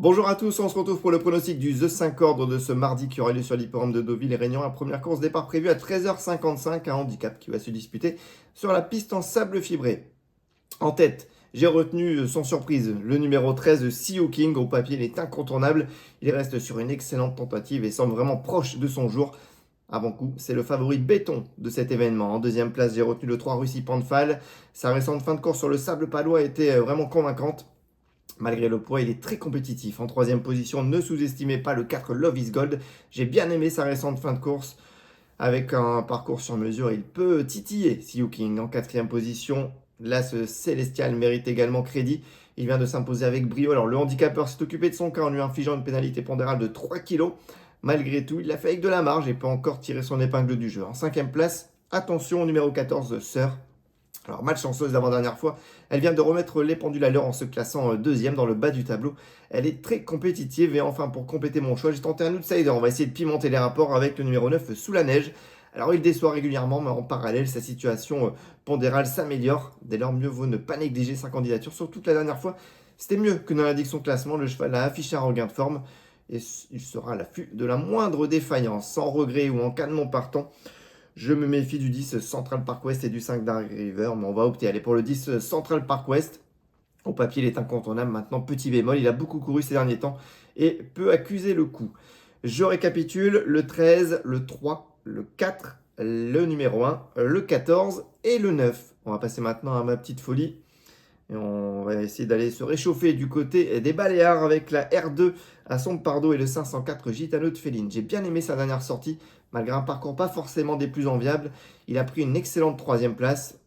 Bonjour à tous, on se retrouve pour le pronostic du The 5 ordre de ce mardi qui aura lieu sur l'hippodrome de Deauville et Réunion. La première course départ prévue à 13h55, un handicap qui va se disputer sur la piste en sable fibré. En tête, j'ai retenu sans surprise le numéro 13, CEO King. Au papier, il est incontournable. Il reste sur une excellente tentative et semble vraiment proche de son jour. Avant coup, c'est le favori béton de cet événement. En deuxième place, j'ai retenu le 3 Russie Panfal. Sa récente fin de course sur le sable palois était vraiment convaincante. Malgré le poids, il est très compétitif. En troisième position, ne sous-estimez pas le 4 Love is Gold. J'ai bien aimé sa récente fin de course. Avec un parcours sur mesure, il peut titiller Siu King. En quatrième position, l'As Célestial mérite également crédit. Il vient de s'imposer avec brio. Alors le handicapeur s'est occupé de son cas en lui infligeant une pénalité pondérale de 3 kg. Malgré tout, il l'a fait avec de la marge et peut encore tirer son épingle du jeu. En cinquième place, attention au numéro 14, Sœur. Alors, malchanceuse l'avant-dernière fois, elle vient de remettre les pendules à l'heure en se classant deuxième dans le bas du tableau. Elle est très compétitive et enfin, pour compléter mon choix, j'ai tenté un outsider. On va essayer de pimenter les rapports avec le numéro 9, Sous la neige. Alors, il déçoit régulièrement, mais en parallèle, sa situation pondérale s'améliore. Dès lors, mieux vaut ne pas négliger sa candidature. Surtout que la dernière fois, c'était mieux que dans l'indique son classement. Le cheval a affiché un regain de forme et il sera à l'affût de la moindre défaillance. Sans regret ou en cas de non partant, je me méfie du 10 Central Park West et du 5 Dark River, mais on va opter pour le 10 Central Park West. Au papier, il est incontournable. Maintenant, petit bémol, il a beaucoup couru ces derniers temps et peut accuser le coup. Je récapitule, le 13, le 3, le 4, le numéro 1, le 14 et le 9. On va passer maintenant à ma petite folie. Et on va essayer d'aller se réchauffer du côté des Baléares avec la R2 à son Pardo et le 504 Gitano de Féline. J'ai bien aimé sa dernière sortie, malgré un parcours pas forcément des plus enviables. Il a pris une excellente troisième place.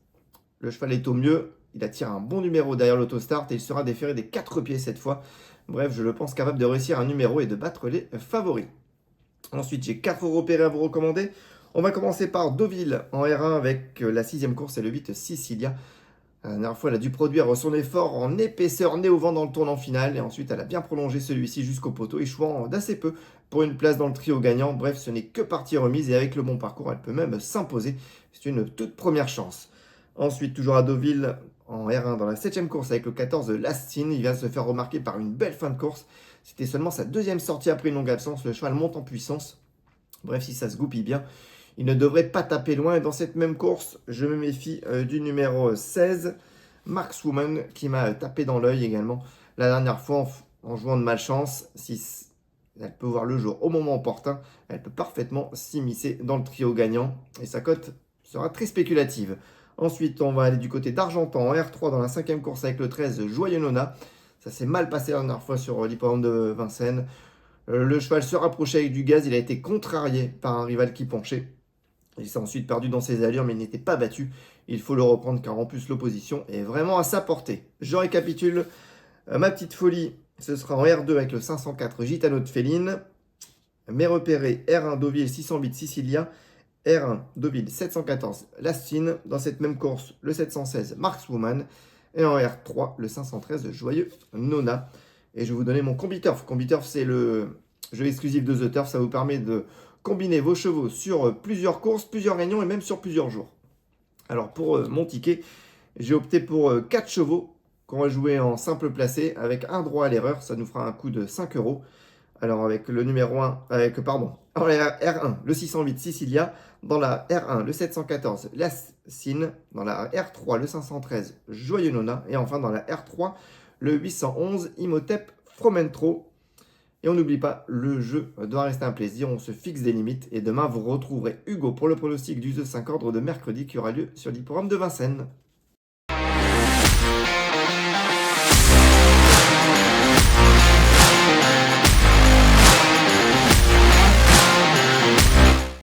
Le cheval est au mieux. Il attire un bon numéro derrière l'autostart et il sera déféré des 4 pieds cette fois. Bref, je le pense capable de réussir un numéro et de battre les favoris. Ensuite, j'ai 4 repérés à vous recommander. On va commencer par Deauville en R1 avec la 6e course et le 8 Sicilia. La dernière fois, elle a dû produire son effort en épaisseur nez au vent dans le tournant final. Et ensuite, elle a bien prolongé celui-ci jusqu'au poteau, échouant d'assez peu pour une place dans le trio gagnant. Bref, ce n'est que partie remise. Et avec le bon parcours, elle peut même s'imposer. C'est une toute première chance. Ensuite, toujours à Deauville, en R1, dans la 7e course avec le 14 Lastine. Il vient de se faire remarquer par une belle fin de course. C'était seulement sa deuxième sortie après une longue absence. Le cheval monte en puissance. Bref, si ça se goupille bien, il ne devrait pas taper loin. Et dans cette même course, je me méfie du numéro 16, Markswoman, qui m'a tapé dans l'œil également la dernière fois en jouant de malchance. Si elle peut voir le jour au moment opportun, elle peut parfaitement s'immiscer dans le trio gagnant. Et sa cote sera très spéculative. Ensuite, on va aller du côté d'Argentan en R3 dans la 5e course avec le 13, Joyeux Nona. Ça s'est mal passé la dernière fois sur l'hippodrome de Vincennes. Le cheval se rapprochait avec du gaz. Il a été contrarié par un rival qui penchait. Il s'est ensuite perdu dans ses allures, mais il n'était pas battu. Il faut le reprendre car en plus l'opposition est vraiment à sa portée. Je récapitule. Ma petite folie, ce sera en R2 avec le 504 Gitano de Féline. Mes repérés R1 Deauville 608 Sicilia. R1 Deauville 714 Lastine. Dans cette même course, le 716 Markswoman. Et en R3, le 513 Joyeux Nona. Et je vais vous donner mon Combiturf. Combiturf, c'est le jeu exclusif de The Turf. Ça vous permet de combiner vos chevaux sur plusieurs courses, plusieurs réunions et même sur plusieurs jours. Alors pour mon ticket, j'ai opté pour 4 chevaux qu'on va jouer en simple placé avec un droit à l'erreur. Ça nous fera un coût de 5 euros. Alors avec le numéro 1, en la R1, le 608 Sicilia, dans la R1, le 714 Lastine, dans la R3, le 513 Joyeux Nona, et enfin dans la R3, le 811 Imhotep Fromentro. Et on n'oublie pas, le jeu doit rester un plaisir, on se fixe des limites. Et demain, vous retrouverez Hugo pour le pronostic du The 5 ordre de mercredi qui aura lieu sur l'hippodrome de Vincennes.